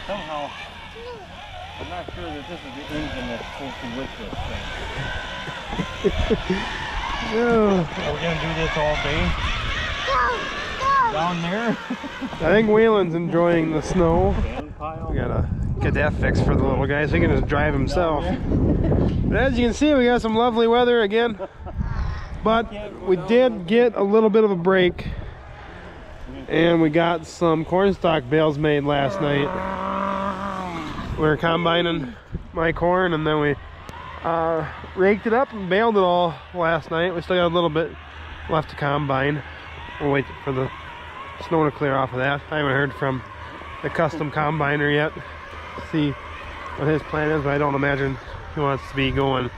Somehow, I'm not sure that this is the engine that's supposed to with this thing. Oh. Are we gonna do this all day? Down there? I think Waylon's enjoying the snow. Sand pile? We gotta get that fixed for the little guy so he can just drive himself. But as you can see, we got some lovely weather again. But we did get a little bit of a break. And we got some cornstalk bales made last night. We were combining my corn and then we raked it up and baled it all last night. We still got a little bit left to combine. We'll wait for the snow to clear off of that. I haven't heard from the custom combiner yet to see what his plan is, but I don't imagine he wants to be going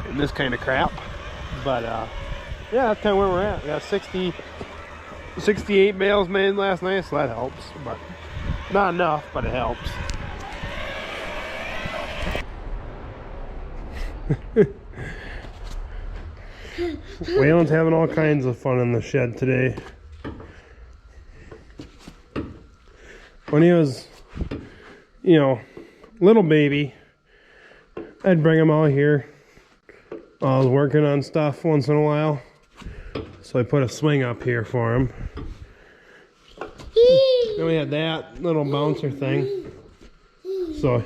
in this kind of crap. But yeah, that's kind of where we're at. We got 68 bales made last night, so that helps, but not enough, but it helps. Waylon's having all kinds of fun in the shed today. When he was, you know, little baby, I'd bring him out here. I was working on stuff once in a while, so I put a swing up here for him. Then we had that little bouncer thing. So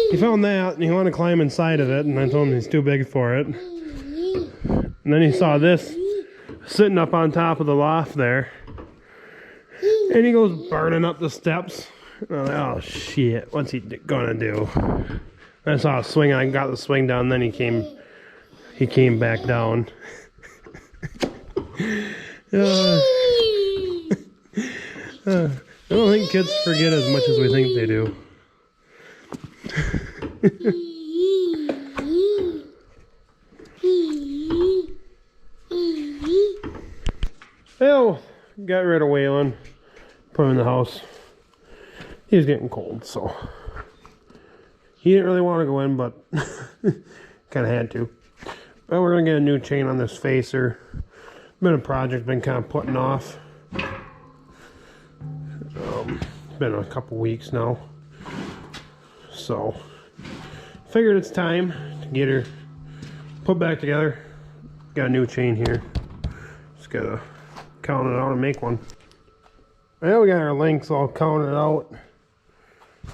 he found that and he wanted to climb inside of it, and I told him he's too big for it. And then he saw this sitting up on top of the loft there. And he goes burning up the steps. And I'm like, oh shit, what's he gonna do? And I saw a swing, I got the swing down, then he came back down. I don't think kids forget as much as we think they do. Well, got rid of Waylon, put him in the house. He was getting cold, so he didn't really want to go in, but kind of had to. Well, we're gonna get a new chain on this facer. Been a project, been kind of putting off. It's been a couple weeks now, so figured it's time to get her put back together. Got a new chain here. Just gotta count it out and make one. Well, we got our links all counted out.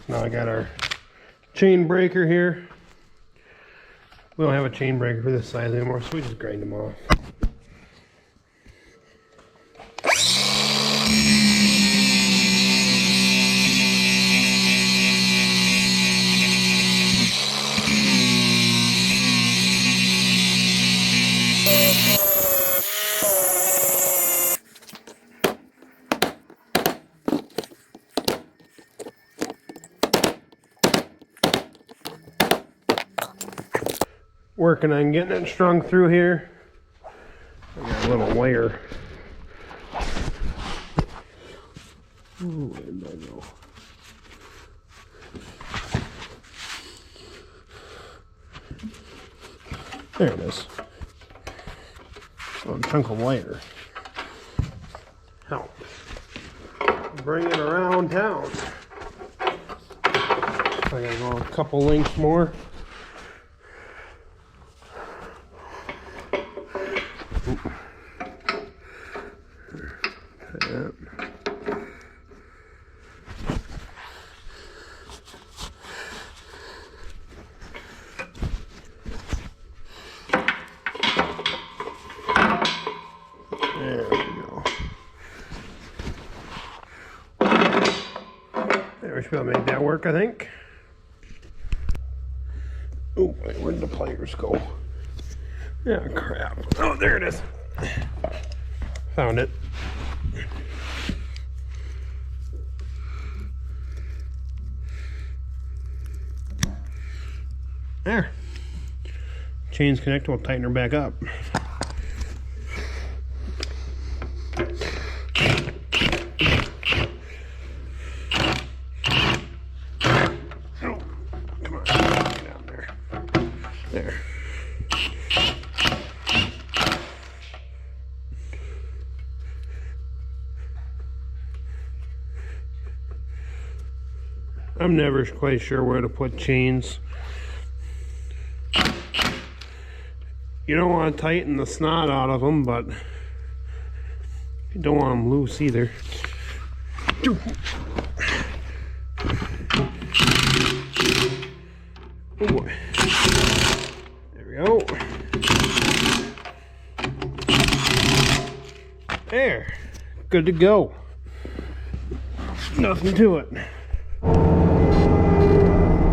Now I got our chain breaker here. We don't have a chain breaker for this size anymore, so we just grind them off. Working on getting it strung through here. I got a little wire. Ooh, where did that go? There it is. A little chunk of wire. Help. Bring it around town. I gotta go a couple links more. There we go. There, we should be able to make that work, I think. Oh, wait, where did the pliers go? Yeah, crap. Oh, there it is. Found it. There. Chain's connected, we'll tighten her back up. Oh, come on, get down there. There. I'm never quite sure where to put chains. You don't want to tighten the snot out of them, but you don't want them loose either. Oh boy. There we go. There. Good to go. Nothing to it.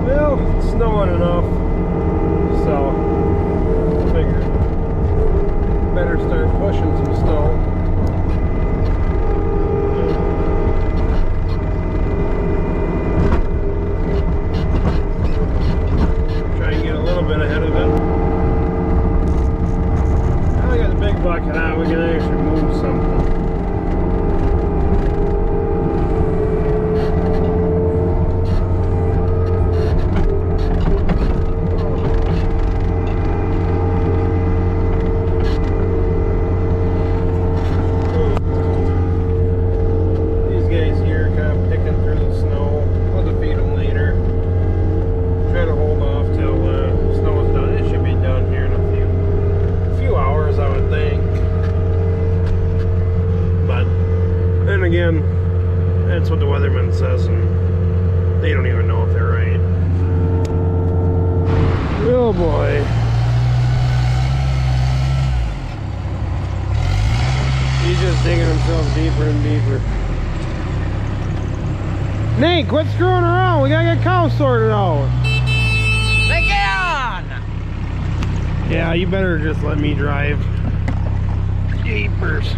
Well, it's snowing enough, so I figured better start pushing some snow. Try and get a little bit ahead of it. Now we got the big bucket out, we can actually move something. Again, that's what the weatherman says, and they don't even know if they're right. Oh boy. He's just digging himself deeper and deeper. Nate, quit screwing around. We gotta get cows sorted out. Then get on! Yeah, you better just let me drive. Jeepers.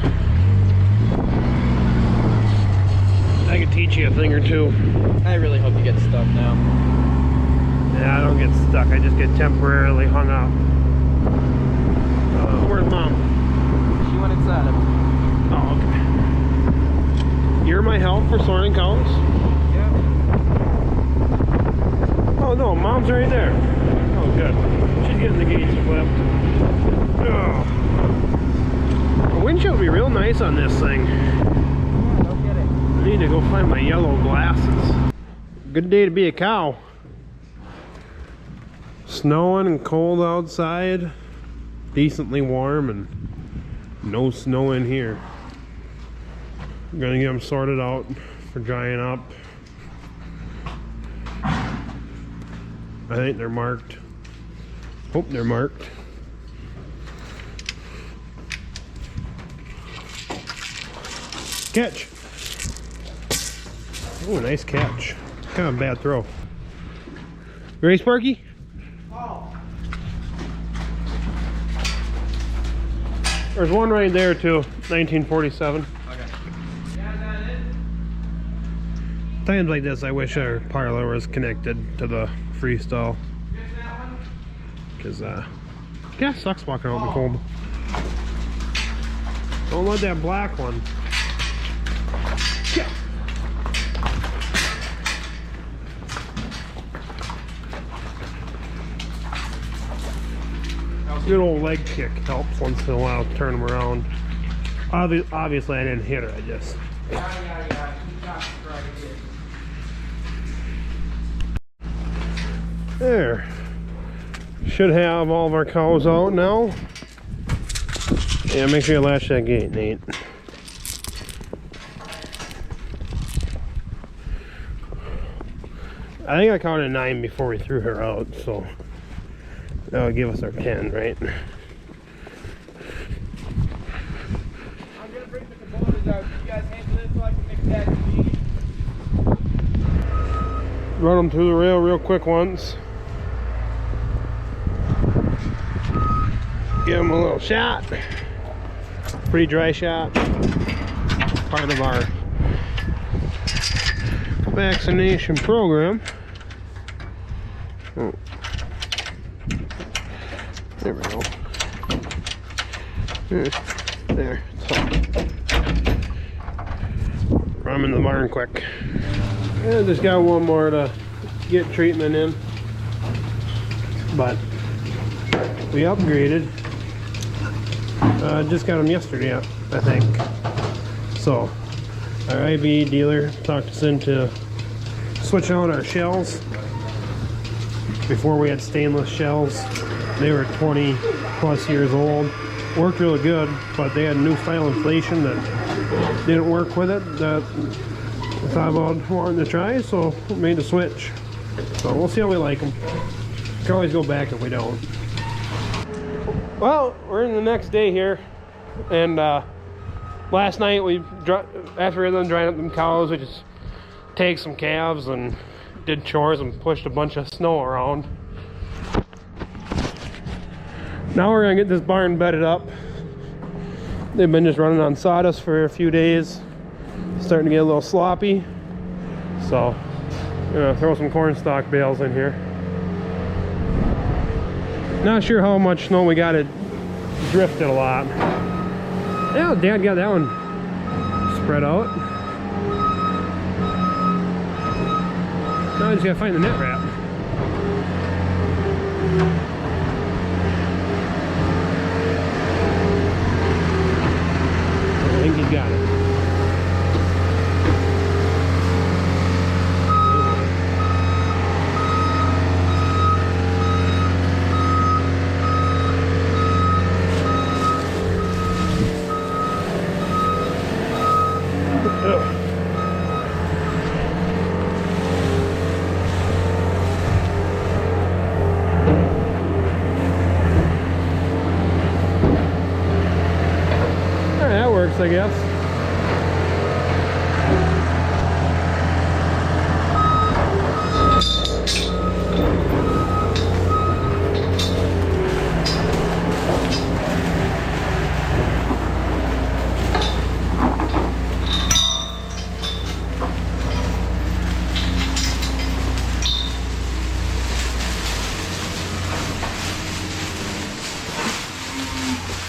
I can teach you a thing or two. I really hope you get stuck now. Yeah, I don't get stuck. I just get temporarily hung up. Where's Mom? She went inside. Oh, okay. You're my help for sorting cows? Yeah. Oh, no, Mom's right there. Oh, good. She's getting the gates flipped. Oh. The windshield would be real nice on this thing. I need to go find my yellow glasses. Good day to be a cow. Snowing and cold outside. Decently warm and no snow in here. I'm gonna get them sorted out for drying up. I think they're marked. Hope they're marked. Catch! Oh, nice catch. Kind of a bad throw. Ready, Sparky? Oh. There's one right there too, 1947. Okay. Times like this, I wish our parlor was connected to the freestyle. Because, yeah, sucks walking out in the cold. Don't let that black one. Yeah. Good old leg kick helps once in a while to turn them around. Obviously, I didn't hit her. I just. There. Should have all of our cows out now. Yeah, make sure you latch that gate, Nate. I think I counted 9 before we threw her out, so. That would give us our 10, right? I'm gonna bring the components out. You guys handle it so I can mix that feed. Run them through the rail real quick once. Give them a little shot. Pretty dry shot. Part of our vaccination program. Oh. There we go. There. So, run them in the barn quick. And just got one more to get treatment in. But we upgraded. Just got them yesterday, I think. So our IB dealer talked us into switching out our shells. Before we had stainless shells. They were 20 plus years old. Worked really good, but they had new file inflation that didn't work with it. That I thought about wanting to try, so we made the switch. So we'll see how we like them. Can always go back if we don't. Well, we're in the next day here, and last night after we were done drying up them cows, we just take some calves and did chores and pushed a bunch of snow around. Now we're gonna get this barn bedded up. They've been just running on sawdust for a few days, starting to get a little sloppy. So I'm gonna throw some corn stalk bales in here. Not sure how much snow we got. It drifted a lot. Yeah, Dad got that one spread out. Now I just gotta find the net wrap. I think he's got it. I guess.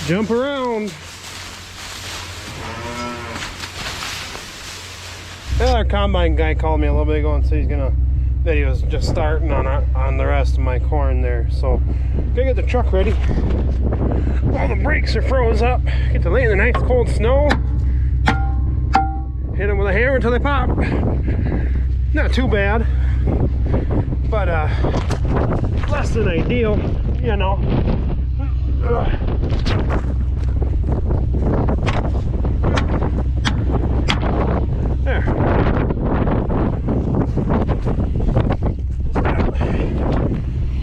Jump around. Our combine guy called me a little bit ago and said that he was just starting on the rest of my corn there. So, gotta get the truck ready. All the brakes are froze up. Get to lay in the nice cold snow. Hit them with a hammer until they pop. Not too bad, but less than ideal, you know. There.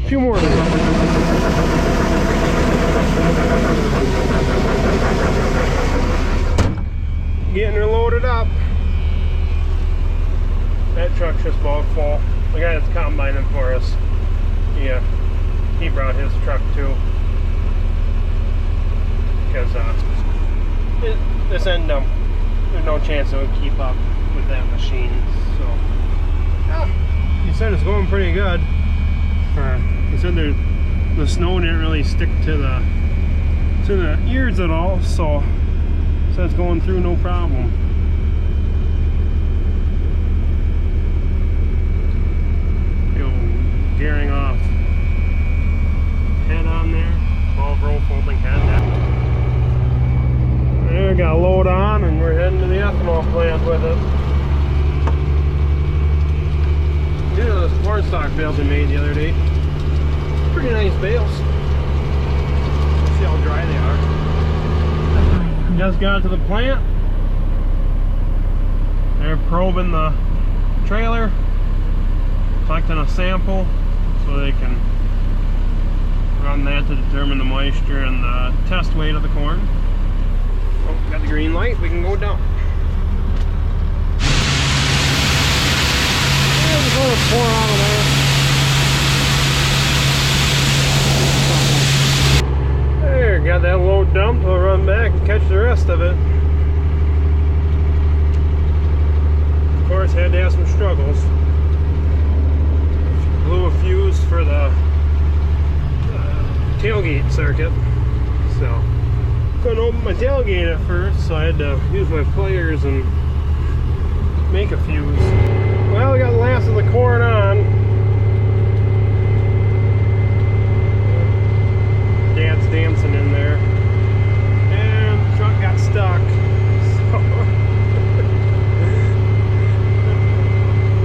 A few more of them. Getting her loaded up. That truck's just about full. The guy that's combining for us, yeah, he brought his truck too. Because this end there's no chance it would keep up with that machine. So yeah, he said it's going pretty good. He said the snow didn't really stick to the ears at all, so he said it's going through no problem. Gearing off head on there, 12-row folding head. There, got a load on, and we're heading to the ethanol plant with it. These are those corn stalk bales we made the other day. Pretty nice bales. See how dry they are. Just got to the plant. They're probing the trailer, collecting a sample so they can run that to determine the moisture and the test weight of the corn. Oh, got the green light, we can go down. Yeah, just let it pour out of there. There, got that load dumped. We'll run back and catch the rest of it. Of course, had to have some struggles. Blew a fuse for the tailgate circuit, so couldn't open my tailgate at first, so I had to use my pliers and make a fuse. Well, we got the last of the corn on. Dad's dancing in there, and the truck got stuck. So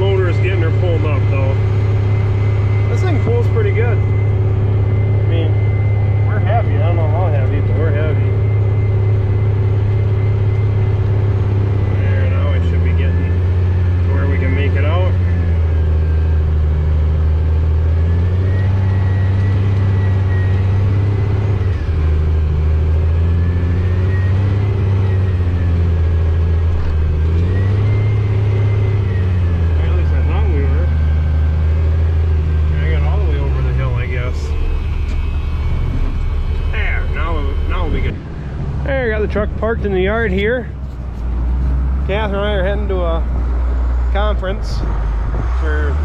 loader's getting her pulled hold up though. This thing pulls pretty good. I mean, we're heavy. I don't know how heavy, but we're heavy. There, now we should be getting to where we can make it out. There, got the truck parked in the yard here. Catherine and I are heading to a conference for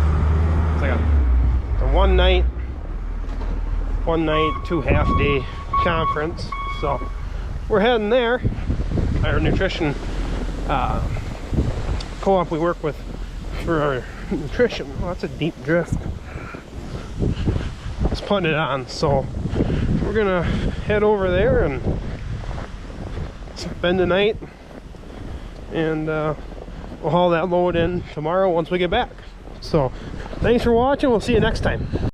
it's like a one night, 2.5 day conference. So we're heading there. Our nutrition co-op we work with for our nutrition. Oh, that's a deep drift. Just putting it on. So we're gonna head over there and spend the night, and we'll haul that load in tomorrow once we get back. So thanks for watching. We'll see you next time.